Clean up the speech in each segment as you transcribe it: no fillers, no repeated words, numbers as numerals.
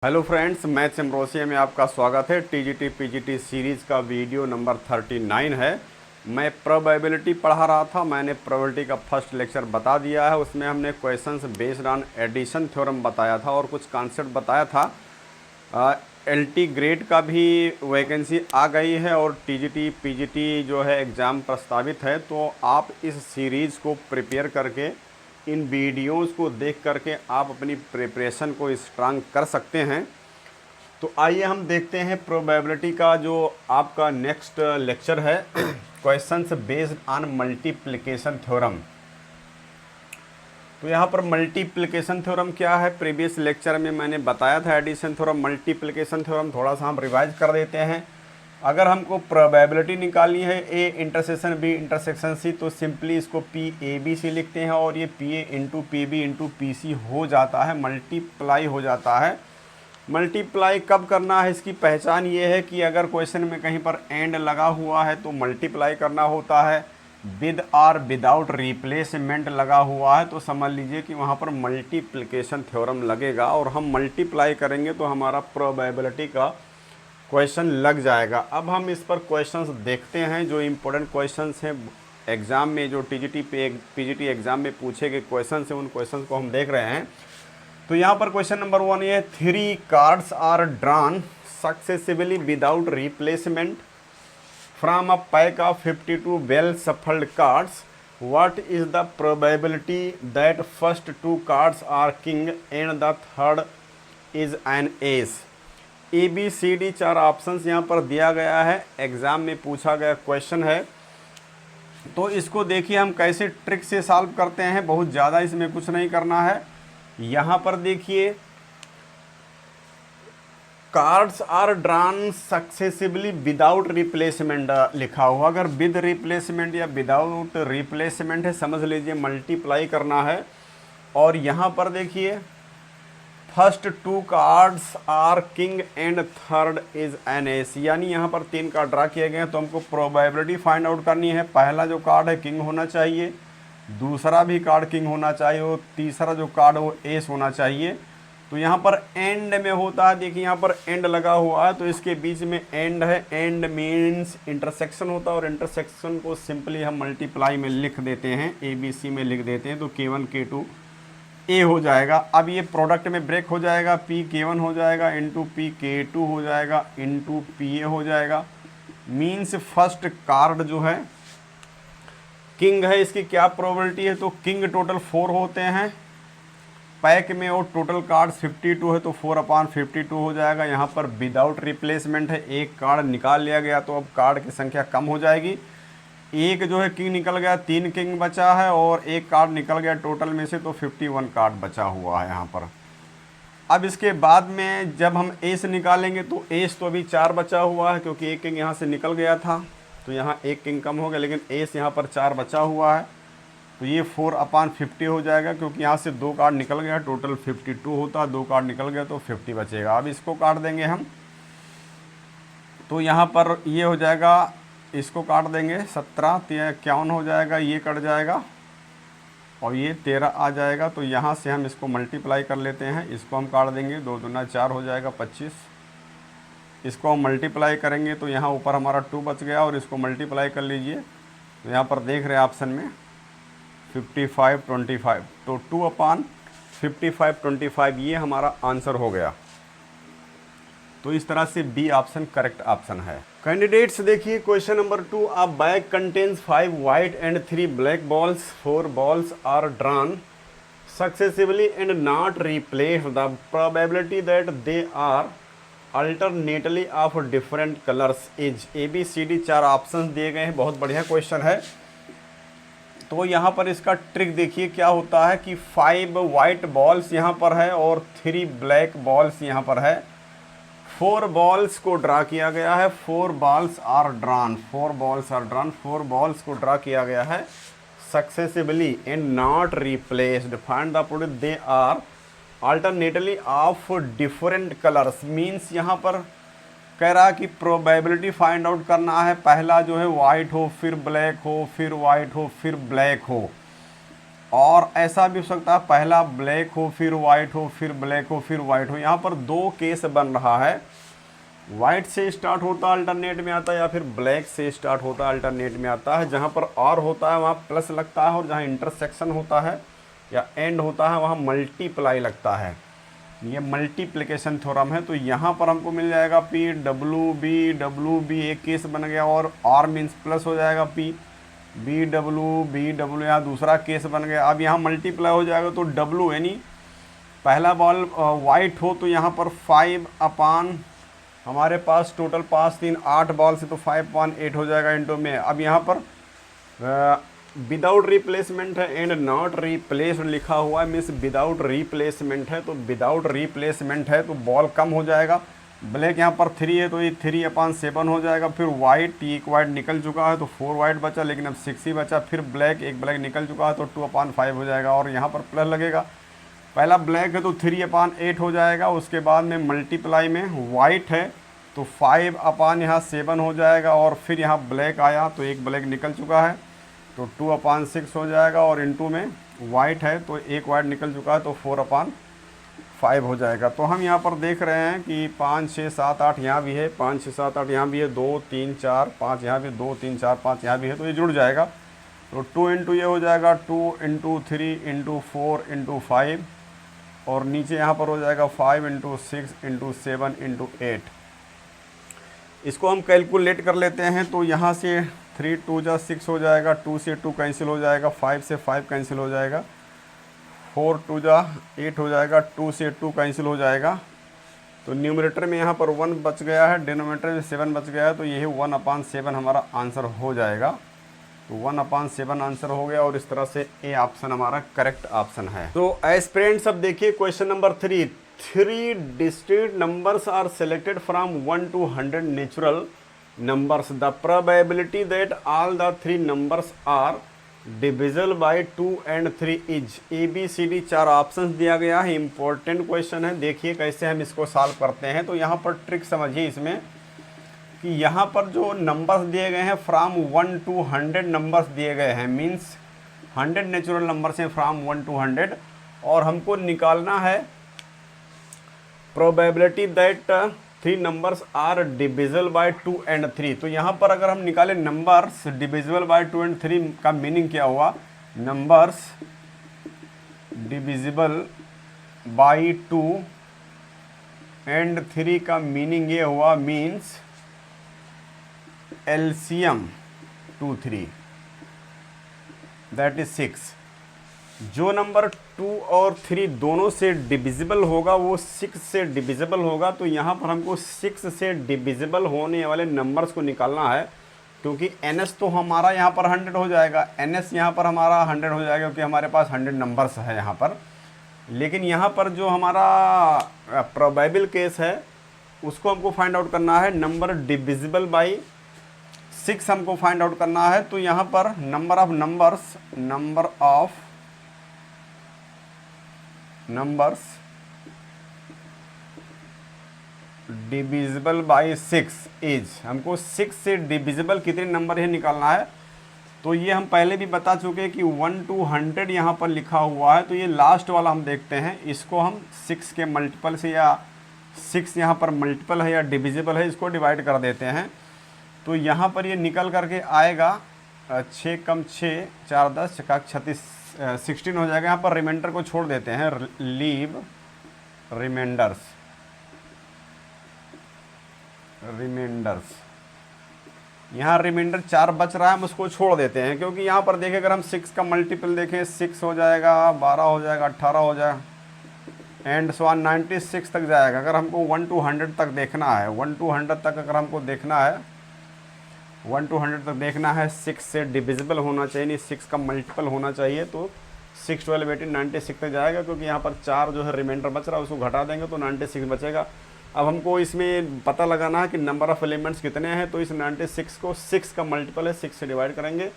Hello friends, maths ambrosia में आपका स्वागत है। टीजीटी पीजीटी सीरीज़ का वीडियो नंबर 39 है। मैं प्रोबेबिलिटी पढ़ा रहा था। मैंने प्रोबेबिलिटी का फर्स्ट लेक्चर बता दिया है। उसमें हमने questions based on addition theorem बताया था और कुछ कॉन्सेप्ट बताया था। एलटी ग्रेड का भी वैकेंसी आ गई है और टीजीटी पीजीटी जो है एग्ज़ाम प्रस्तावित है। तो आप इस सीरीज़ को प्रिपेयर करके, इन वीडियोस को देख करके आप अपनी प्रिपरेशन को स्ट्रांग कर सकते हैं। तो आइए हम देखते हैं प्रोबेबिलिटी का जो आपका नेक्स्ट लेक्चर है, questions based on multiplication theorem. तो यहाँ पर मल्टीप्लिकेशन थ्योरम क्या है, प्रीवियस लेक्चर में मैंने बताया था एडिशन थ्योरम, मल्टीप्लिकेशन थ्योरम थोड़ा सा हम रिवाइज कर देते हैं। अगर हमको प्रोबेबिलिटी निकालनी है A intersection B intersection C, तो सिंपली इसको पी ए बी सी लिखते हैं और ये P A into P B into P C हो जाता है, मल्टीप्लाई हो जाता है। मल्टीप्लाई कब करना है, इसकी पहचान ये है कि अगर क्वेश्चन में कहीं पर एंड लगा हुआ है तो मल्टीप्लाई करना होता है। विद और विदाउट रिप्लेसमेंट लगा हुआ है तो समझ लीजिए कि वहाँ पर मल्टीप्लिकेशन थ्योरम लगेगा और हम मल्टीप्लाई करेंगे तो हमारा प्रोबेबिलिटी का क्वेश्चन लग जाएगा। अब हम इस पर क्वेश्चंस देखते हैं जो इम्पोर्टेंट क्वेश्चंस हैं एग्ज़ाम में, जो टीजीटी पीजीटी एग्ज़ाम में पूछे गए क्वेश्चंस हैं, उन क्वेश्चंस को हम देख रहे हैं। तो यहाँ पर क्वेश्चन नंबर 1 ये है, 3 cards are drawn successively without replacement from a pack of 52 well shuffled cards. What is the probability that first 2 cards are king and the third is an ace. A B C D 4 options यहाँ पर दिया गया है, exam में पूछा गया question है। तो इसको देखिए हम कैसे ट्रिक से सॉल्व करते हैं, बहुत ज़्यादा इसमें कुछ नहीं करना है। यहाँ पर देखिए cards are drawn successively without replacement लिखा हुआ, अगर विद रिप्लेसमेंट या विदाउट रिप्लेसमेंट है समझ लीजिए मल्टीप्लाई करना है। और यहाँ पर देखिए first 2 cards are king and third is an ace, यानी यहाँ पर 3 कार्ड ड्रा किए गए हैं तो हमको प्रोबेबिलिटी फाइंड आउट करनी है। पहला जो कार्ड है किंग होना चाहिए, दूसरा भी कार्ड किंग होना चाहिए और तीसरा जो कार्ड वो एस होना चाहिए। तो यहाँ पर एंड में होता है, देखिए यहाँ पर एंड लगा हुआ है तो इसके बीच में एंड है। एंड मीन्स इंटरसेक्शन होता है और इंटरसेक्शन को सिंपली हम मल्टीप्लाई में लिख देते हैं, ए बी सी में लिख देते हैं तो K1 K2 ए हो जाएगा। अब ये प्रोडक्ट में ब्रेक हो जाएगा, पी K1 हो जाएगा इंटू पी K2 हो जाएगा इंटू पी ए हो जाएगा। मीन्स फर्स्ट कार्ड जो है किंग है, इसकी क्या प्रोबेबिलिटी है, तो किंग टोटल 4 होते हैं पैक में और टोटल कार्ड 52 है तो 4/52 हो जाएगा। यहाँ पर विदाउट रिप्लेसमेंट है, एक कार्ड निकाल लिया गया तो अब कार्ड की संख्या कम हो जाएगी। एक जो है किंग निकल गया, 3 किंग बचा है और एक कार्ड निकल गया टोटल में से, तो 51 कार्ड बचा हुआ है यहाँ पर। अब इसके बाद में जब हम एस निकालेंगे तो एस तो अभी 4 बचा हुआ है क्योंकि एक किंग यहाँ से निकल गया था तो यहाँ एक किंग कम हो गया, लेकिन एस यहाँ पर 4 बचा हुआ है तो ये 4/50 हो जाएगा क्योंकि यहाँ से 2 कार्ड निकल गया, टोटल 52 होता है, 2 कार्ड निकल गया तो 50 बचेगा। अब इसको काट देंगे हम तो यहाँ पर ये हो जाएगा, इसको काट देंगे 17 51 हो जाएगा, ये कट जाएगा और ये 13 आ जाएगा। तो यहाँ से हम इसको मल्टीप्लाई कर लेते हैं, इसको हम काट देंगे, 2 दूना 4 हो जाएगा 25। इसको हम मल्टीप्लाई करेंगे तो यहाँ ऊपर हमारा 2 बच गया और इसको मल्टीप्लाई कर लीजिए तो यहाँ पर देख रहे हैं ऑप्शन में 55 25, तो 2/55 25 ये हमारा आंसर हो गया। तो इस तरह से बी ऑप्शन करेक्ट ऑप्शन है। कैंडिडेट्स देखिए question number 2, a bag contains 5 white and 3 black balls, 4 balls are drawn successively and not replaced, the probability that they are alternately of different colours is. A B C D 4 option दिए गए हैं, बहुत बढ़िया question है। तो यहाँ पर इसका ट्रिक देखिए क्या होता है कि 5 वाइट बॉल्स यहाँ पर है और 3 ब्लैक बॉल्स यहाँ पर है। 4 बॉल्स को ड्रा किया गया है, 4 balls are drawn, 4 balls are drawn, 4 balls को ड्रा किया गया है successively and not replaced, find the product they are alternately of different colours. Means यहाँ पर कह रहा है कि प्रोबेबिलिटी फाइंड आउट करना है, पहला जो है वाइट हो फिर ब्लैक हो फिर वाइट हो फिर ब्लैक हो और ऐसा भी हो सकता है पहला ब्लैक हो फिर वाइट हो फिर ब्लैक हो फिर वाइट हो। यहाँ पर दो केस बन रहा है, वाइट से स्टार्ट होता है अल्टरनेट में आता है, या फिर ब्लैक से स्टार्ट होता है अल्टरनेट में आता है। जहाँ पर और होता है वहाँ प्लस लगता है, और जहाँ इंटरसेक्शन होता है या एंड होता है वहाँ मल्टीप्लाई लगता है। ये मल्टीप्लिकेशन थ्योरम है। तो यहाँ पर हमको मिल जाएगा पी डब्ल्यू बी एक केस बन गया, और मीन्स प्लस हो जाएगा पी बी डब्ल्यू यहाँ दूसरा केस बन गया। अब यहाँ मल्टीप्लाई हो जाएगा तो डब्ल्यू यानी पहला बॉल वाइट हो तो यहाँ पर 5 अपान हमारे पास टोटल 5 3 8 बॉल से तो 5/8 हो जाएगा इंटू में। अब यहाँ पर विदाउट रिप्लेसमेंट है एंड नॉट रिप्लेस्ड लिखा हुआ है, मीन्स विदाउट रिप्लेसमेंट है। तो विदाउट रिप्लेसमेंट है तो बॉल कम हो जाएगा। ब्लैक यहाँ पर 3 है तो ये 3/7 हो जाएगा। फिर वाइट, एक वाइट निकल चुका है तो 4 वाइट बचा, लेकिन अब 6 ही बचा। फिर ब्लैक, एक ब्लैक निकल चुका है तो 2/5 हो जाएगा, और यहाँ पर प्लस लगेगा। पहला ब्लैक है तो 3/8 हो जाएगा। उसके बाद में मल्टीप्लाई में वाइट है तो 5/7 हो जाएगा, और फिर यहाँ ब्लैक आया तो एक ब्लैक निकल चुका है तो 2/6 हो जाएगा, और इनटू में वाइट है तो एक वाइट निकल चुका है तो 4/5 हो जाएगा। तो हम यहाँ पर देख रहे हैं कि 5 6 7 8 यहाँ भी है, 5 6 7 8 यहाँ भी है, 2 3 4 5 यहाँ भी, 2 3 4 5 यहाँ भी है, तो ये जुड़ जाएगा। तो 2 इंटू ये हो जाएगा 2 इंटू 3 इंटू 4 इंटू 5, और नीचे यहाँ पर हो जाएगा 5 इंटू 6 इंटू 7 इंटू 8। इसको हम कैलकुलेट कर लेते हैं। तो यहाँ से 3 2 जा 6 हो जाएगा, 2 से 2 कैंसिल हो जाएगा, 5 से 5 कैंसिल हो जाएगा, 4 2 जा 8 हो जाएगा, 2 से 2 कैंसिल हो जाएगा। तो न्यूमरेटर में यहाँ पर 1 बच गया है, डिनोमिनेटर में 7 बच गया है, तो यही 1/7 हमारा आंसर हो जाएगा। तो 1/7 आंसर हो गया, और इस तरह से ए ऑप्शन हमारा करेक्ट ऑप्शन है। तो एज फ्रेंड्स अब देखिए question number 3 discrete numbers are selected from 1 to 100 natural numbers. The probability that all the 3 numbers are divisible by 2 and 3 is ABCD 4 options दिया गया है। इंपॉर्टेंट क्वेश्चन है, देखिए कैसे हम इसको सॉल्व करते हैं। तो यहाँ पर ट्रिक समझिए इसमें कि यहाँ पर जो नंबर्स दिए गए हैं फ्रॉम 1 to 100 नंबर्स दिए गए हैं, मीन्स 100 नेचुरल नंबर्स हैं फ्रॉम 1 to 100, और हमको निकालना है probability that 3 numbers are divisible by 2 and 3। तो यहाँ पर अगर हम निकालें नंबर्स डिविजिबल बाय 2 and 3 का मीनिंग क्या हुआ, नंबर्स डिविजिबल बाय 2 and 3 का मीनिंग ये हुआ, मीन्स एलसीएम 2 3 दैट इज 6। जो नंबर 2 और 3 दोनों से डिविजिबल होगा वो 6 से डिविजिबल होगा। तो यहाँ पर हमको 6 से डिविजिबल होने वाले नंबर्स को निकालना है, क्योंकि एनएस तो हमारा यहाँ पर 100 हो जाएगा, एनएस यहाँ पर हमारा 100 हो जाएगा, क्योंकि हमारे पास 100 नंबर्स है यहाँ पर। लेकिन यहाँ पर जो हमारा प्रोबेबल केस है उसको हमको फाइंड आउट करना है, नंबर डिविजिबल बाई 6 हमको फाइंड आउट करना है। तो यहाँ पर number of numbers divisible by 6 is, हमको 6 से डिविजिबल कितने नंबर है निकालना है। तो ये हम पहले भी बता चुके कि 1 to 100 यहाँ पर लिखा हुआ है। तो ये लास्ट वाला हम देखते हैं, इसको हम 6 के मल्टीपल से, या 6 यहाँ पर मल्टीपल है या डिविजिबल है, इसको डिवाइड कर देते हैं। तो यहाँ पर ये निकल करके आएगा 6 कम 6 4 10 36 16 हो जाएगा। यहाँ पर रिमाइंडर को छोड़ देते हैं, लीव रिमाइंडर्स, यहाँ रिमाइंडर 4 बच रहा है, हम उसको छोड़ देते हैं, क्योंकि यहाँ पर देखें अगर हम 6 का मल्टीपल देखें 6 हो जाएगा, 12 हो जाएगा, 18 हो जाएगा, एंड सो ऑन 96 तक जाएगा। अगर हमको 1 to 100 तक देखना है, 1 to 100 तक अगर हमको देखना है, 1 to 100 तक देखना है, 6 से डिविजिबल होना चाहिए, नहीं 6 का मल्टीपल होना चाहिए। तो 6 12 18 96 तक जाएगा, क्योंकि यहाँ पर 4 जो है रिमाइंडर बच रहा है, उसको घटा देंगे तो 96 बचेगा। अब हमको इसमें पता लगाना है कि नंबर ऑफ़ एलिमेंट्स कितने हैं। तो इस 96 को 6 का मल्टीपल है, 6 से डिवाइड करेंगे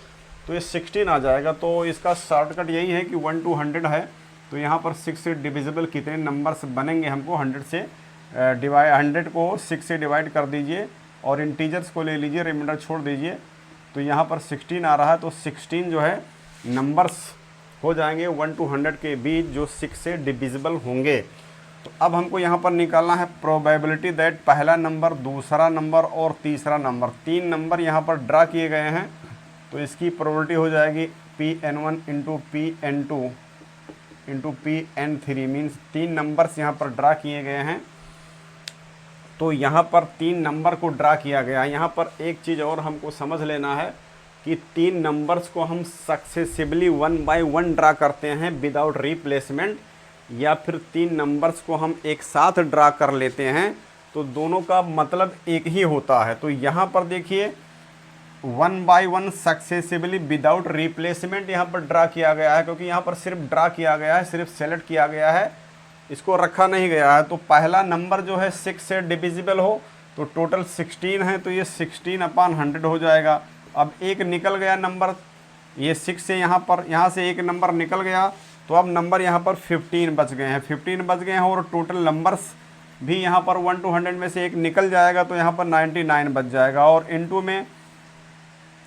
तो ये 16 आ जाएगा। तो इसका शॉर्टकट यही है कि 1 to 100 है, तो यहाँ पर 6 से डिविजिबल कितने नंबर्स बनेंगे, हमको 100 से 100 को 6 से डिवाइड कर दीजिए, और इंटीजर्स को ले लीजिए, रिमाइंडर छोड़ दीजिए। तो यहाँ पर 16 आ रहा है, तो 16 जो है नंबर्स हो जाएंगे 1 to 100 के बीच जो 6 से डिविजिबल होंगे। तो अब हमको यहाँ पर निकालना है प्रोबेबिलिटी दैट पहला नंबर, दूसरा नंबर और तीसरा नंबर, 3 नंबर यहाँ पर ड्रा किए गए हैं। तो इसकी प्रोबेबिलिटी हो जाएगी Pn1 into Pn2 into Pn3, means 3 numbers यहाँ पर ड्रा किए गए हैं। तो यहाँ पर 3 नंबर को ड्रा किया गया है। यहाँ पर एक चीज़ और हमको समझ लेना है कि 3 नंबर्स को हम सक्सेसिवली 1 बाय 1 ड्रा करते हैं विदाउट रिप्लेसमेंट, या फिर 3 नंबर्स को हम एक साथ ड्रा कर लेते हैं, तो दोनों का मतलब एक ही होता है। तो यहाँ पर देखिए 1 बाय 1 सक्सेसिवली विदाउट रिप्लेसमेंट यहाँ पर ड्रा किया गया है, क्योंकि यहाँ पर सिर्फ ड्रा किया गया है, सिर्फ सेलेक्ट किया गया है, इसको रखा नहीं गया है। तो पहला नंबर जो है 6 से डिविजिबल हो तो टोटल 16 है, तो ये 16/100 हो जाएगा। अब एक निकल गया नंबर, ये 6 से यहाँ से एक नंबर निकल गया, तो अब नंबर यहाँ पर 15 बच गए हैं, 15 बच गए हैं, और टोटल नंबर्स भी यहाँ पर 1 to 100 में से एक निकल जाएगा, तो यहाँ पर 99 बच जाएगा। और इनटू में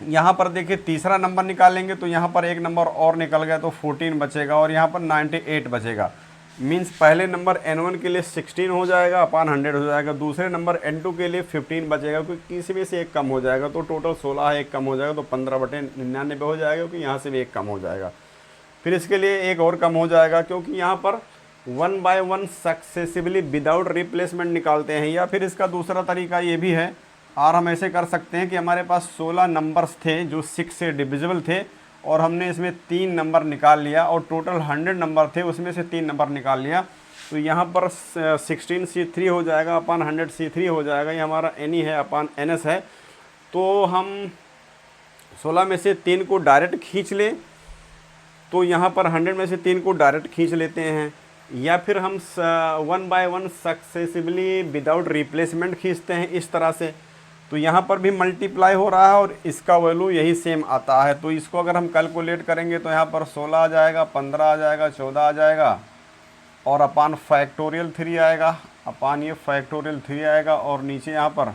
यहाँ पर देखिए तीसरा नंबर निकालेंगे तो यहाँ पर एक नंबर और निकल गया, तो 14 बचेगा, और यहाँ पर 98 बचेगा। मीन्स पहले नंबर n1 के लिए 16 हो जाएगा अपान 100 हो जाएगा, दूसरे नंबर n2 के लिए 15 बचेगा, क्योंकि किसी में से एक कम हो जाएगा, तो टोटल 16 है, एक कम हो जाएगा, तो 15/99 हो जाएगा, क्योंकि यहाँ से भी एक कम हो जाएगा। फिर इसके लिए एक और कम हो जाएगा, क्योंकि यहाँ पर 1 बाय 1 सक्सेसिवली विदाउट रिप्लेसमेंट निकालते हैं। या फिर इसका दूसरा तरीका ये भी है, और हम ऐसे कर सकते हैं कि हमारे पास 16 नंबर्स थे जो 6 से डिविजिबल थे, और हमने इसमें 3 नंबर निकाल लिया, और टोटल 100 नंबर थे, उसमें से 3 नंबर निकाल लिया, तो यहाँ पर 16C3 हो जाएगा अपान 100C3 हो जाएगा। ये हमारा NE है अपान NS है। तो हम 16 में से 3 को डायरेक्ट खींच लें, तो यहाँ पर 100 में से 3 को डायरेक्ट खींच लेते हैं, या फिर हम 1 बाय 1 सक्सेसिवली विदाउट रिप्लेसमेंट खींचते हैं इस तरह से। तो यहाँ पर भी मल्टीप्लाई हो रहा है और इसका वैल्यू यही सेम आता है। तो इसको अगर हम कैलकुलेट करेंगे तो यहाँ पर 16 आ जाएगा, 15 आ जाएगा, 14 आ जाएगा, और अपान फैक्टोरियल 3 आएगा, अपान ये फैक्टोरियल 3 आएगा, और नीचे यहाँ पर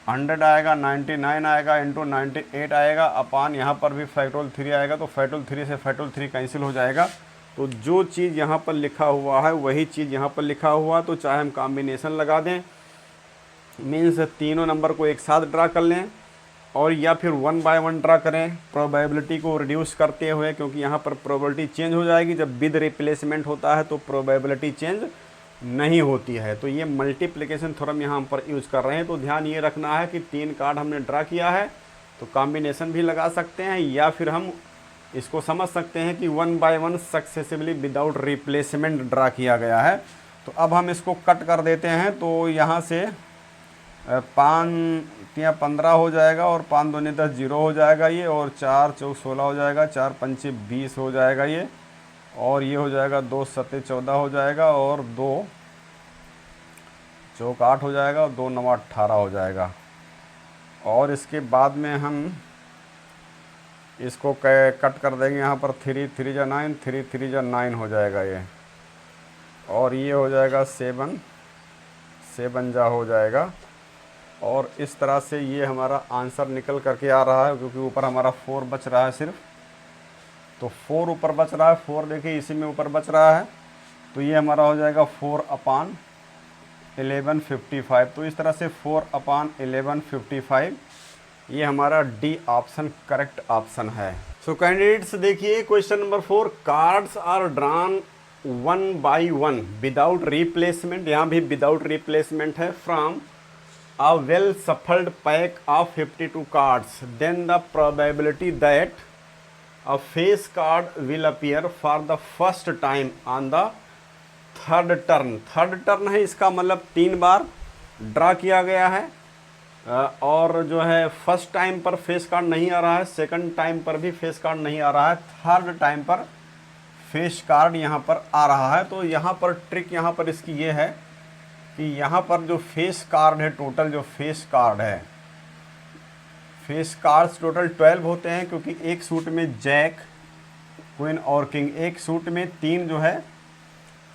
100 आएगा, 99 आएगा, इंटू 98 आएगा, अपान यहाँ पर भी फैक्टोरियल 3 आएगा। तो फैक्टोरियल 3 से फैक्टोरियल 3 कैंसिल हो जाएगा। तो जो चीज़ यहाँ पर लिखा हुआ है वही चीज़ यहाँ पर लिखा हुआ है। तो चाहे हम कॉम्बिनेशन लगा दें, मीन्स तीनों नंबर को एक साथ ड्रा कर लें, और या फिर 1 बाय 1 ड्रा करें प्रोबेबिलिटी को रिड्यूस करते हुए, क्योंकि यहाँ पर प्रोबेबिलिटी चेंज हो जाएगी। जब विद रिप्लेसमेंट होता है तो प्रोबेबिलिटी चेंज नहीं होती है। तो ये मल्टीप्लिकेशन थ्योरम यहाँ पर यूज़ कर रहे हैं। तो ध्यान ये रखना है कि 3 कार्ड हमने ड्रा किया है, तो कॉम्बिनेशन भी लगा सकते हैं, या फिर हम इसको समझ सकते हैं कि 1 by 1 successively without replacement draw किया गया है। तो अब हम इसको कट कर देते हैं। तो यहाँ से 5 या 15 हो जाएगा, और 5 दूनी 10 0 हो जाएगा ये, और 4 चौक 16 हो जाएगा, 4 पंचे 20 हो जाएगा ये, और ये हो जाएगा 2 सत्ते 14 हो जाएगा, और 2 चौक 8 हो जाएगा, और 2 9 18 हो जाएगा। और इसके बाद में हम इसको कट कर देंगे। यहाँ पर 3 3 जा 9, 3 3 जा 9 हो जाएगा ये, और ये हो जाएगा 7 7 जा हो जाएगा। और इस तरह से ये हमारा आंसर निकल करके आ रहा है, क्योंकि ऊपर हमारा 4 बच रहा है सिर्फ। तो 4 ऊपर बच रहा है, 4 देखिए इसी में ऊपर बच रहा है, तो ये हमारा हो जाएगा 4/1155। तो इस तरह से 4/1155 ये हमारा डी ऑप्शन करेक्ट ऑप्शन है। सो कैंडिडेट्स देखिए question number 4, cards are drawn 1 by 1 without replacement, यहाँ भी विदाउट रिप्लेसमेंट है, from a well shuffled pack of 52 cards, then the probability that a face card will appear for the first time on the third turn। Third turn है, इसका मतलब 3 बार draw किया गया है, और जो है फर्स्ट टाइम पर फेस कार्ड नहीं आ रहा है, सेकंड टाइम पर भी फेस कार्ड नहीं आ रहा है, थर्ड टाइम पर फेस कार्ड यहाँ पर आ रहा है। तो यहाँ पर ट्रिक यहाँ पर इसकी ये है कि यहाँ पर जो फेस कार्ड है, टोटल जो फेस कार्ड है, फेस कार्ड्स टोटल 12 होते हैं, क्योंकि एक सूट में जैक, क्वीन और किंग, एक सूट में 3 जो है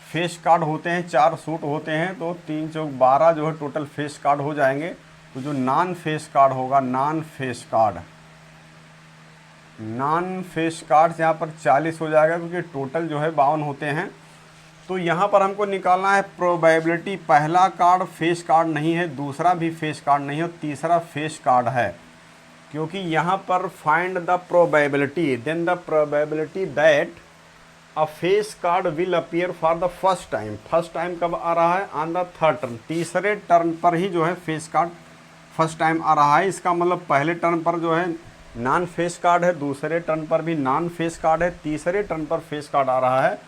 फेस कार्ड होते हैं, 4 सूट होते हैं, तो 3 चौक 12 जो है टोटल फेस कार्ड हो जाएंगे। तो जो नॉन फेस कार्ड होगा, non face card non face cards यहाँ पर 40 हो जाएगा, क्योंकि टोटल जो है 52 होते हैं। तो यहाँ पर हमको निकालना है प्रोबेबिलिटी। पहला कार्ड फेस कार्ड नहीं है, दूसरा भी फेस कार्ड नहीं है और तीसरा फेस कार्ड है, क्योंकि यहाँ पर find the probability, then the probability that a face card will appear for the first time. First time कब आ रहा है? ऑन द थर्ड टर्न, तीसरे टर्न पर ही जो है फेस कार्ड फर्स्ट टाइम आ रहा है। इसका मतलब पहले टर्न पर जो है नॉन फेस कार्ड है, दूसरे टर्न पर भी नॉन फेस कार्ड है, तीसरे टर्न पर फेस कार्ड आ रहा है।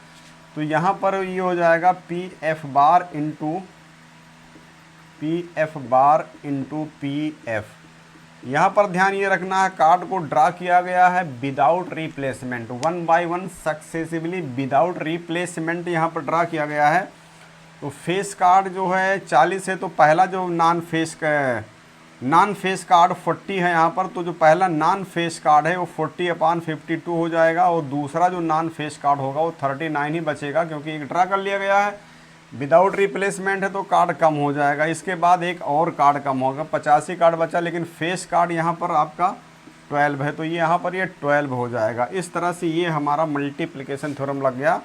तो यहाँ पर ये हो जाएगा P F bar into P F. यहाँ पर ध्यान ये रखना है, कार्ड को ड्रा किया गया है without replacement, 1 by 1 successively without replacement यहाँ पर ड्रा किया गया है। तो फेस कार्ड जो है 40 है, तो पहला जो नॉन फेस कार्ड 40 है यहाँ पर, तो जो पहला नॉन फेस कार्ड है वो 40/52 हो जाएगा, और दूसरा जो नॉन फेस कार्ड होगा वो 39 ही बचेगा, क्योंकि एक ड्रा कर लिया गया है विदाउट रिप्लेसमेंट है तो कार्ड कम हो जाएगा। इसके बाद एक और कार्ड कम होगा, 85 कार्ड बचा, लेकिन फेस कार्ड यहाँ पर आपका 12 है, तो ये यहाँ पर ये 12 हो जाएगा। इस तरह से ये हमारा मल्टीप्लिकेशन थ्योरम लग गया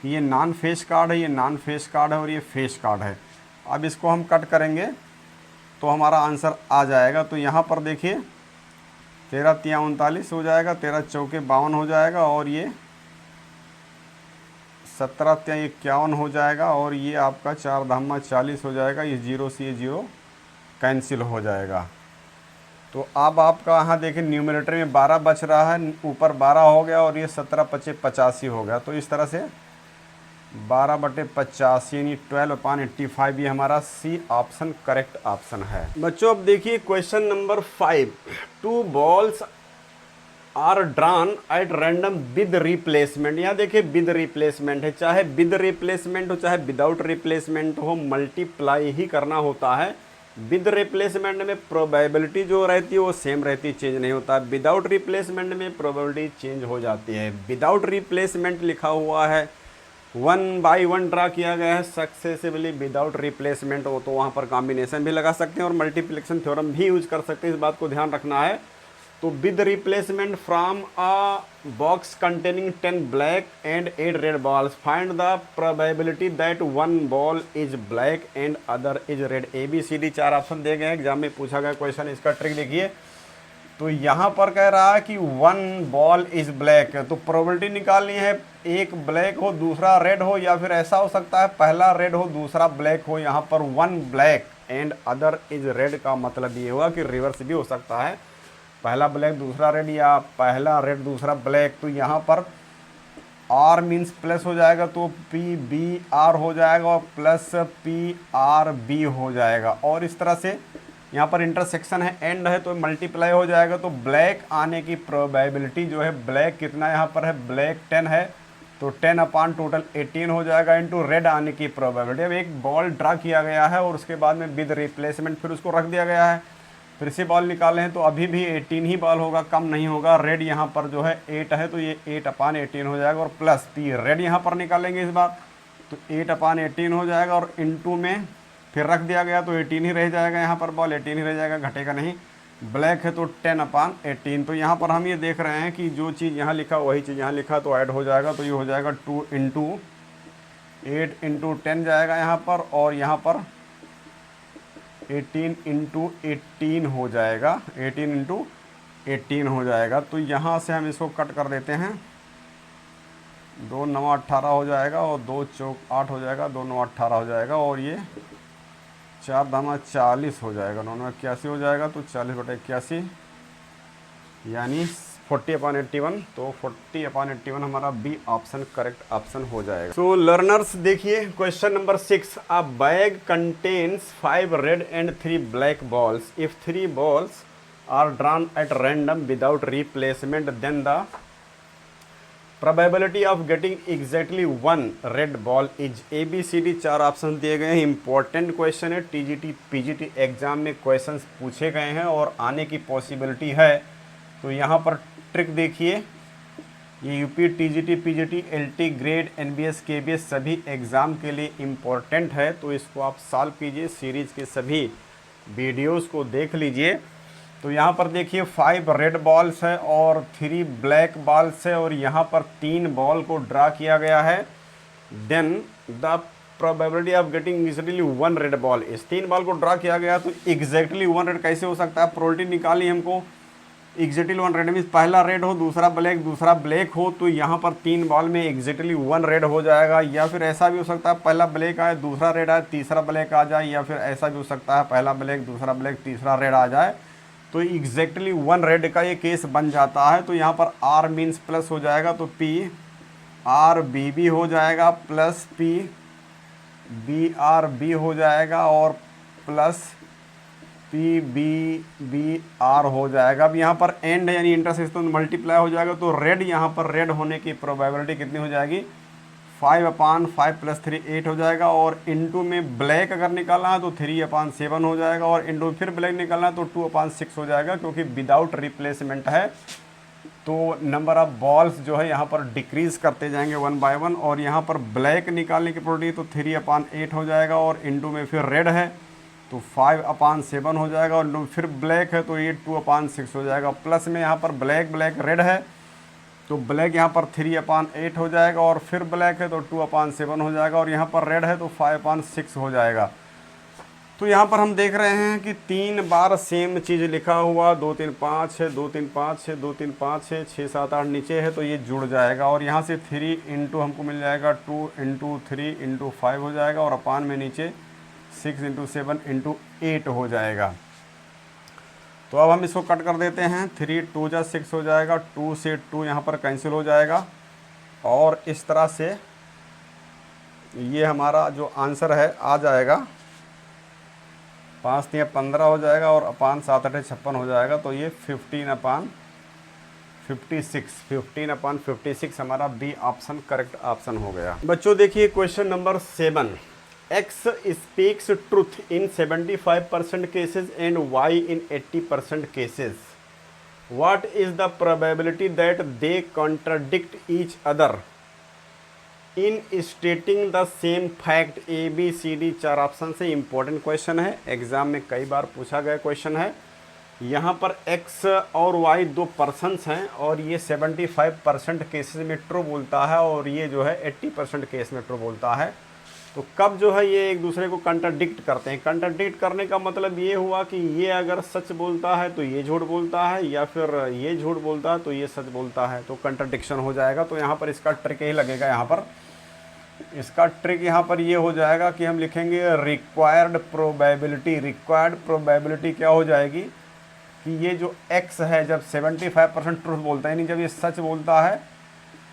कि ये नॉन फेस कार्ड है, ये नॉन फेस कार्ड है और ये फेस कार्ड है। अब इसको हम कट करेंगे तो हमारा आंसर आ जाएगा। तो यहाँ पर देखिए 13 तिया 39 हो जाएगा, 13 चौके 52 हो जाएगा, और ये 17 तिया 51 हो जाएगा, और ये आपका 4 धामा 40 हो जाएगा। ये 0 से ये 0 कैंसिल हो जाएगा। तो अब आपका यहाँ देखें न्यूमरेटर में 12 बच रहा है, ऊपर 12 हो गया, और ये 17×5 = 85 हो गया। तो इस तरह से 12/50 यानी 12/85 ये हमारा सी ऑप्शन करेक्ट ऑप्शन है। बच्चों अब देखिए question number 5। 2 balls are drawn at random with replacement. यहाँ देखिए विद रिप्लेसमेंट है, चाहे विद रिप्लेसमेंट हो चाहे विदाउट रिप्लेसमेंट हो, मल्टीप्लाई ही करना होता है। विद रिप्लेसमेंट में प्रोबेबिलिटी जो रहती है वो सेम रहती है, चेंज नहीं होता। विदाउट रिप्लेसमेंट में प्रोबेबिलिटी चेंज हो जाती है। विदाउट रिप्लेसमेंट लिखा हुआ है, 1 बाय 1 ड्रा किया गया है सक्सेसिवली विदाउट रिप्लेसमेंट हो, तो वहाँ पर कॉम्बिनेशन भी लगा सकते हैं और मल्टीप्लिकेशन थ्योरम भी यूज कर सकते हैं, इस बात को ध्यान रखना है। तो with replacement from a box containing 10 black and 8 red balls, find the probability that 1 ball is black and other is red. ABCD 4 option दिए गए, एग्जाम में पूछा गया क्वेश्चन। इसका ट्रिक देखिए, तो यहाँ पर कह रहा है कि 1 बॉल इज ब्लैक, तो प्रोबेबिलिटी निकालनी है, एक ब्लैक हो दूसरा रेड हो, या फिर ऐसा हो सकता है पहला रेड हो दूसरा ब्लैक हो। यहाँ पर 1 black and other is red का मतलब ये हुआ कि रिवर्स भी हो सकता है, पहला ब्लैक दूसरा रेड या पहला रेड दूसरा ब्लैक। तो यहाँ पर R मीन्स प्लस हो जाएगा, तो PBR हो जाएगा और प्लस PRB हो जाएगा। और इस तरह से यहाँ पर इंटरसेक्शन है, एंड है, तो मल्टीप्लाई हो जाएगा। तो ब्लैक आने की प्रोबेबिलिटी जो है, ब्लैक कितना यहाँ पर है, ब्लैक 10 है, तो 10 टोटल 18 हो जाएगा, इंटू रेड आने की प्रोबेबिलिटी। अब एक बॉल ड्रा किया गया है और उसके बाद में विद रिप्लेसमेंट फिर उसको रख दिया गया है, फिर से बॉल निकाले हैं, तो अभी भी 18 ही बॉल होगा, कम नहीं होगा। रेड यहाँ पर जो है 8 है, तो ये 8/18 हो जाएगा, और प्लस P रेड यहाँ पर निकालेंगे इस बार, तो 8/18 हो जाएगा, और इंटू में फिर रख दिया गया तो 18 ही रह जाएगा, यहाँ पर बॉल 18 ही रह जाएगा, घटेगा नहीं। ब्लैक है तो 10/18। तो यहाँ पर हम ये देख रहे हैं कि जो चीज़ यहाँ लिखा वही चीज़ यहाँ लिखा, तो ऐड हो जाएगा, तो ये हो जाएगा 2 × 8 × 10 जाएगा यहाँ पर, और यहाँ पर 18 × 18 हो जाएगा, 18 × 18 हो जाएगा। तो यहाँ से हम इसको कट कर देते हैं, 2 9 18 हो जाएगा, और 2 चौक 8 हो जाएगा, 2 9 18 हो जाएगा, और ये 4 धामा 40 हो जाएगा, 9 9 81 हो जाएगा, तो 40/81 यानी 40/81। तो 40/81 हमारा बी ऑप्शन करेक्ट ऑप्शन हो जाएगा। सो लर्नर्स देखिए question number 6। A bag contains 5 red and 3 black balls. If 3 balls are drawn at random without replacement, then the probability of getting exactly 1 red ball is. ABCD 4 option दिए गए हैं, important question है, TGT PGT exam में questions पूछे गए हैं और आने की पॉसिबिलिटी है। तो यहाँ पर ट्रिक देखिए, ये UP TGT PGT LT grade NBS KBS सभी एग्ज़ाम के लिए इम्पोर्टेंट है, तो इसको आप सॉल्व कीजिए, सीरीज़ के सभी वीडियोस को देख लीजिए। तो यहाँ पर देखिए 5 रेड बॉल्स है और 3 ब्लैक बॉल्स है और यहाँ पर 3 बॉल को ड्रा किया गया है। Then the probability of getting exactly 1 red ball, इस 3 बॉल को ड्रा किया गया तो एग्जैक्टली 1 रेड कैसे हो सकता है? प्रोबेबिलिटी निकाली हमको, एग्जैक्टली 1 रेड मीन्स पहला रेड हो, दूसरा ब्लैक हो, तो यहाँ पर 3 बॉल में एग्जैक्टली 1 रेड हो जाएगा। या फिर ऐसा भी हो सकता है पहला ब्लैक आए, दूसरा रेड आए, तीसरा ब्लैक आ जाए, या फिर ऐसा भी हो सकता है पहला ब्लैक, दूसरा ब्लैक, तीसरा रेड आ जाए, तो एग्जैक्टली 1 रेड का ये केस बन जाता है। तो यहाँ पर आर मीन्स प्लस हो जाएगा, तो पी आर बी बी हो जाएगा, plus P B R B हो जाएगा, और plus P B B R हो जाएगा। अब यहाँ पर एंड यानी इंटरसेक्शन मल्टीप्लाई हो जाएगा, तो रेड यहाँ पर रेड होने की प्रोबेबिलिटी कितनी हो जाएगी? 5/5 + 3 8 हो जाएगा। और इनटू में ब्लैक अगर निकालना है तो 3/7 हो जाएगा, और इनटू फिर ब्लैक निकालना है तो 2/6 हो जाएगा, क्योंकि विदाउट रिप्लेसमेंट है। तो नंबर ऑफ बॉल्स जो है यहाँ पर डिक्रीज करते जाएंगे 1 बाय 1। और यहाँ पर ब्लैक निकालने की प्रोबेबिलिटी तो 3/8 हो जाएगा, और इनटू में फिर रेड है तो 5/7 हो जाएगा, और फिर ब्लैक है तो ये 2/6 हो जाएगा। प्लस में यहाँ पर ब्लैक रेड है तो ब्लैक यहाँ पर 3/8 हो जाएगा, और फिर ब्लैक है तो 2/7 हो जाएगा, और यहाँ पर रेड है तो 5/6 हो जाएगा। तो यहाँ पर हम देख रहे हैं कि 3 बार सेम चीज़ लिखा हुआ, 2 3 5 6 2 3 5 6 2 3 5 6 6 7 8 नीचे है, तो ये जुड़ जाएगा। और यहाँ से 3 इंटू हमको मिल जाएगा 2 इंटू 3 इंटू 5 हो जाएगा, और अपान में नीचे 6 इंटू 7 इंटू 8 हो जाएगा। तो अब हम इसको कट कर देते हैं, 3 2 जा 6 हो जाएगा, 2 से 2 यहाँ पर कैंसिल हो जाएगा, और इस तरह से ये हमारा जो आंसर है आ जाएगा, 5 3 15 हो जाएगा, और अपान 7 8 56 हो जाएगा। तो ये 15/56 हमारा बी ऑप्शन करेक्ट ऑप्शन हो गया। बच्चों देखिए question number 7, X speaks truth in 75% cases and Y in 80% cases. What is the probability that they contradict each other in stating the same fact? A B C D 4 option से important question है, exam में कई बार पूछा गया question है। यहाँ पर X और Y 2 पर्सन्स हैं, और ये 75% केसेस में ट्रू बोलता है, और ये जो है 80% केस में ट्रू बोलता है। तो कब जो है ये एक दूसरे को कंट्राडिक्ट करते हैं? कंट्राडिक्ट करने का मतलब ये हुआ कि ये अगर सच बोलता है तो ये झूठ बोलता है, या फिर ये झूठ बोलता है तो ये सच बोलता है, तो कंट्राडिक्शन हो जाएगा। तो यहाँ पर इसका ट्रिक यही लगेगा, यहाँ पर इसका ट्रिक यहाँ पर ये हो जाएगा कि हम लिखेंगे रिक्वायर्ड प्रोबेबिलिटी। रिक्वायर्ड प्रोबेबिलिटी क्या हो जाएगी कि ये जो x है जब 75% ट्रूथ बोलता है, यानी जब ये सच बोलता है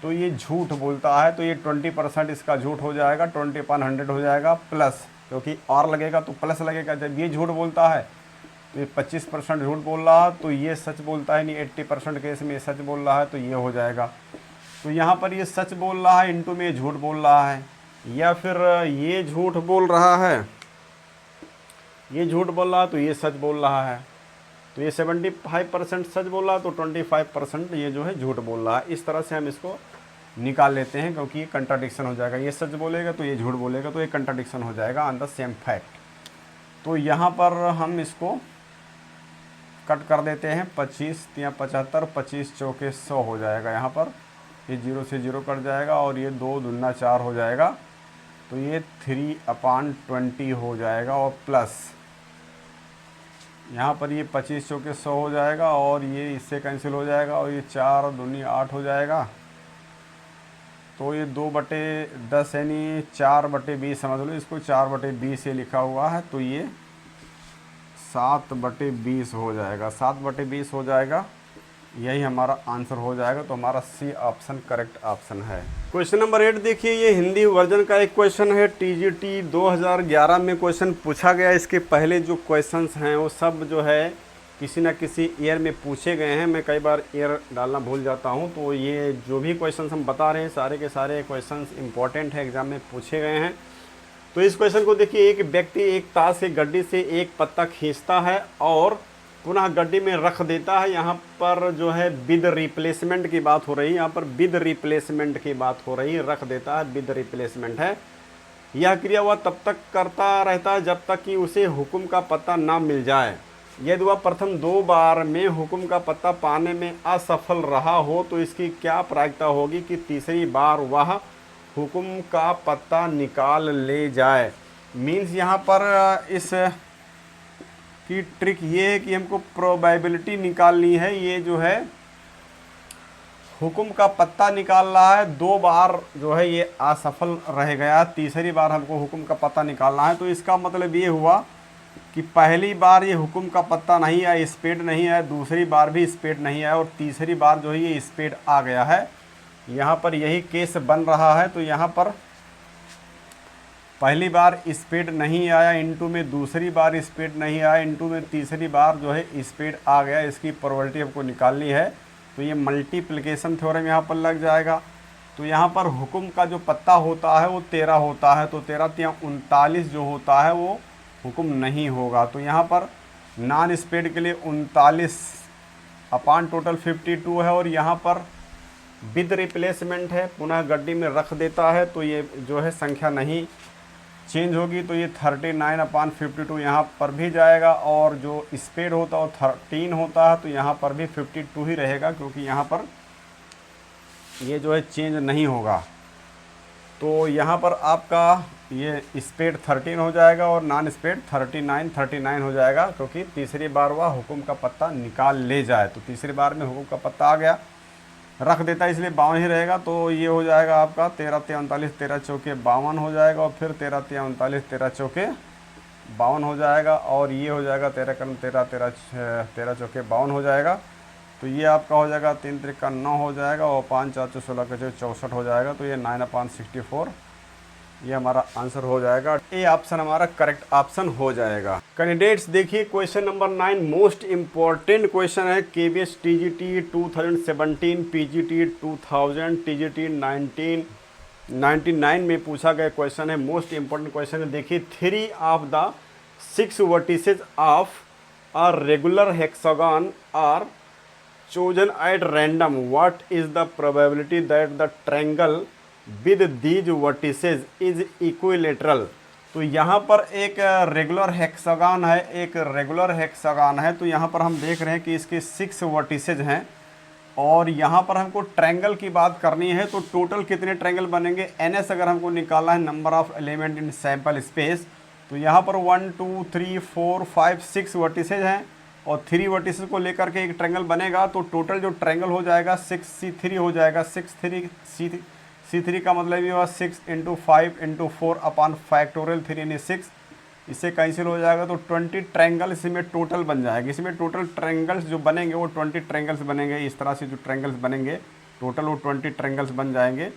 तो ये झूठ बोलता है, तो ये 20% इसका झूठ हो जाएगा, 20/100 हो जाएगा, प्लस क्योंकि और लगेगा तो प्लस लगेगा। जब ये झूठ बोलता है तो ये 25% झूठ बोल रहा है, तो ये सच बोलता है, नहीं 80% केस में ये सच बोल रहा है, तो ये हो जाएगा। तो यहाँ पर ये सच बोल रहा है, इंटू में ये झूठ बोल रहा है, या फिर ये झूठ बोल रहा है, ये झूठ बोल रहा है तो ये सच बोल रहा है। तो ये 75% सच बोल रहा है, तो 25% ये जो है झूठ बोल रहा है। इस तरह से हम इसको निकाल लेते हैं, क्योंकि ये कंट्राडिक्शन हो जाएगा, ये सच बोलेगा तो ये झूठ बोलेगा, तो ये कंट्राडिक्शन हो जाएगा ऑन द सेम फैक्ट। तो यहाँ पर हम इसको कट कर देते हैं, 25 3 75, 25 चौके 100 हो जाएगा। यहाँ पर ये 0 से 0 कट जाएगा, और ये 2 दूना 4 हो जाएगा, तो ये 3/20 हो जाएगा, और प्लस यहाँ पर ये 25 चौके 100 हो जाएगा, और ये इससे कैंसिल हो जाएगा, और ये 4 दूनी 8 हो जाएगा, तो ये 2/10 यानी 4/20 समझ लो इसको, 4/20 से लिखा हुआ है, तो ये 7/20 हो जाएगा, 7/20 हो जाएगा, यही हमारा आंसर हो जाएगा। तो हमारा सी ऑप्शन करेक्ट ऑप्शन है। क्वेश्चन नंबर 8 देखिए, ये हिंदी वर्जन का एक क्वेश्चन है, TGT 2011 में क्वेश्चन पूछा गया। इसके पहले जो क्वेश्चंस हैं वो सब जो है किसी न किसी ईयर में पूछे गए हैं, मैं कई बार ईयर डालना भूल जाता हूं। तो ये जो भी क्वेश्चंस हम बता रहे हैं सारे के सारे क्वेश्चंस इंपॉर्टेंट है, एग्जाम में पूछे गए हैं। तो इस क्वेश्चन को देखिए, एक व्यक्ति एक ताश के गड्डी से एक पत्ता खींचता है और पुनः गड्डी में रख देता है। यहाँ पर जो है विद रिप्लेसमेंट की बात हो रही है, यहाँ पर विद रिप्लेसमेंट की बात हो रही है, रख देता है विद रिप्लेसमेंट है। यह क्रिया वह तब तक करता रहता है जब तक कि उसे हुक्म का पता ना मिल जाए। यदि वह प्रथम 2 बार में हुक्म का पत्ता पाने में असफल रहा हो तो इसकी क्या प्रायिकता होगी कि तीसरी बार वह हुक्म का पत्ता निकाल ले जाए। मीन्स यहाँ पर इस की ट्रिक ये है कि हमको प्रोबेबिलिटी निकालनी है। ये जो है हुक्म का पत्ता निकाल रहा है, 2 बार जो है ये असफल रह गया, तीसरी बार हमको हुक्म का पत्ता निकालना है। तो इसका मतलब ये हुआ कि पहली बार ये हुक्म का पत्ता नहीं आया, स्पेड नहीं आया, दूसरी बार भी स्पेड नहीं आया और तीसरी बार जो है ये स्पेड आ गया है। यहाँ पर यही केस बन रहा है। तो यहाँ पर पहली बार स्पेड नहीं आया, इनटू में दूसरी बार स्पेड नहीं आया, इनटू में तीसरी बार जो है स्पेड आ गया। इसकी प्रोबेबिलिटी हमको निकालनी है। तो ये मल्टीप्लिकेशन थ्योरम यहाँ पर लग जाएगा। तो यहाँ पर हुक्म का जो पत्ता होता है वो 13 होता है, तो 13 × 39 जो होता है वो हुक्म नहीं होगा। तो यहाँ पर नॉन स्पेड के लिए 39 अपान टोटल 52 है और यहाँ पर विद रिप्लेसमेंट है, पुनः गड्डी में रख देता है तो ये जो है संख्या नहीं चेंज होगी। तो ये 39/52 यहाँ पर भी जाएगा और जो स्पेड होता है वो 13 होता है, तो यहाँ पर भी 52 ही रहेगा क्योंकि यहाँ पर ये जो है चेंज नहीं होगा। तो यहाँ पर आपका ये स्पेड 13 हो जाएगा और नॉन स्पेड 39 हो जाएगा क्योंकि तीसरी बार वह हुक्म का पत्ता निकाल ले जाए। तो तीसरी बार में हुक्म का पत्ता आ गया, रख देता है इसलिए 52 ही रहेगा। तो ये हो जाएगा आपका 13 × 39 13 चौके 52 हो जाएगा और फिर 13 × 39 13 चौके 52 हो जाएगा और ये हो जाएगा 13 × 13 चौके 52 हो जाएगा। तो ये आपका हो जाएगा 3 × 3 = 9 हो जाएगा और 5 × 4 = 16 के 64 हो जाएगा। तो ये 9/64 ये हमारा आंसर हो जाएगा। ए ऑप्शन हमारा करेक्ट ऑप्शन हो जाएगा। कैंडिडेट्स देखिए question number 9 most important question है। KBS TGT 2017, PGT 2000, TGT 1999 में पूछा गया क्वेश्चन है। मोस्ट इम्पॉर्टेंट क्वेश्चन है। देखिए 3 of the 6 vertices of a regular hexagon are chosen at random. What is the probability that the triangle with these vertices is equilateral? तो यहाँ पर एक रेगुलर हेक्सागन है, एक रेगुलर हेक्सागन है। तो यहाँ पर हम देख रहे हैं कि इसके 6 वर्टिसेज हैं और यहाँ पर हमको ट्रायंगल की बात करनी है। तो टोटल कितने ट्रायंगल बनेंगे, NS अगर हमको निकालना है, number of element in sample space. तो यहाँ पर 1 2 3 4 5 6 वर्टिसेज हैं और 3 वर्टिसेस को लेकर के एक ट्रायंगल बनेगा। तो टोटल जो ट्रायंगल हो जाएगा 6C3 हो जाएगा। 6 3 का मतलब ये हुआ 6 × 5 × 4 अपान फैक्टोरियल 3 यानी 6। इससे कैंसिल हो जाएगा तो 20 ट्रायंगल इसमें टोटल बन जाएगा। इसमें टोटल ट्रायंगल्स जो बनेंगे वो 20 ट्रायंगल्स बनेंगे। इस तरह से जो ट्रायंगल्स बनेंगे टोटल वो 20 ट्रायंगल्स बन जाएंगे।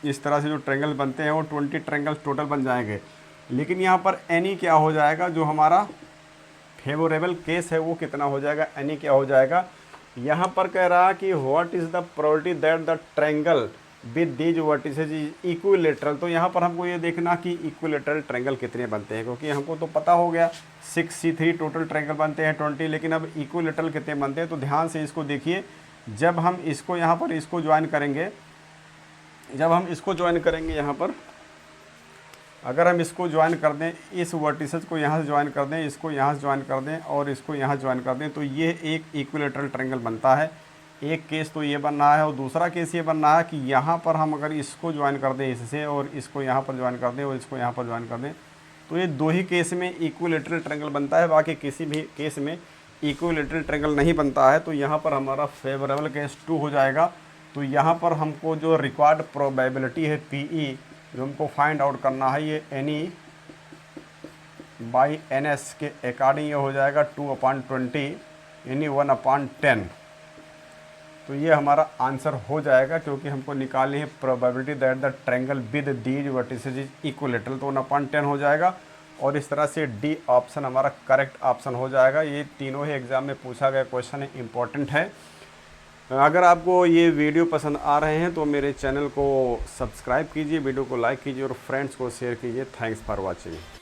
इस तरह से जो ट्रायंगल्स बनते हैं वो 20 ट्रायंगल्स टोटल बन जाएंगे। लेकिन यहाँ पर एनी क्या हो जाएगा, जो हमारा फेवरेबल केस है वो कितना हो जाएगा, एनी क्या हो जाएगा। यहाँ पर कह रहा है कि what is the probability that the triangle with these vertices is equilateral. तो यहाँ पर हमको ये देखना कि इक्विलेटरल ट्रायंगल कितने बनते हैं, क्योंकि हमको तो पता हो गया 6C3 टोटल ट्रायंगल बनते हैं 20, लेकिन अब इक्विलेटरल कितने बनते हैं। तो ध्यान से इसको देखिए, जब हम इसको यहाँ पर इसको ज्वाइन करेंगे, जब हम इसको ज्वाइन करेंगे यहाँ पर, अगर हम इसको ज्वाइन कर दें, इस वर्टिसेस को यहाँ से ज्वाइन कर दें, इसको यहाँ से ज्वाइन कर दें और इसको यहाँ ज्वाइन कर दें, तो ये एक इक्विलेटरल ट्रायंगल बनता है। एक केस तो ये बन रहा है और दूसरा केस ये बन रहा है कि यहाँ पर हम अगर इसको ज्वाइन कर दें इससे और इसको यहाँ पर ज्वाइन कर दें और इसको यहाँ पर ज्वाइन कर दें, तो ये 2 ही केस में इक्विलेटरल ट्रायंगल बनता है, बाकी किसी भी केस में इक्विलेटरल ट्रायंगल नहीं बनता है। तो यहाँ पर हमारा फेवरेबल केस 2 हो जाएगा। तो यहाँ पर हमको जो रिक्वायर्ड प्रोबेबिलिटी है PE जो हमको फाइंड आउट करना है, ये NE बाई NS के अकॉर्डिंग ये हो जाएगा 2/20 यानी 1/10। तो ये हमारा आंसर हो जाएगा, क्योंकि हमको निकालनी है probability that the triangle with these vertices is equilateral. तो 1/10 हो जाएगा और इस तरह से D ऑप्शन हमारा करेक्ट ऑप्शन हो जाएगा। ये तीनों ही एग्जाम में पूछा गया क्वेश्चन है, इंपॉर्टेंट है। अगर आपको ये वीडियो पसंद आ रहे हैं तो मेरे चैनल को सब्सक्राइब कीजिए, वीडियो को लाइक कीजिए और फ्रेंड्स को शेयर कीजिए। Thanks for watching.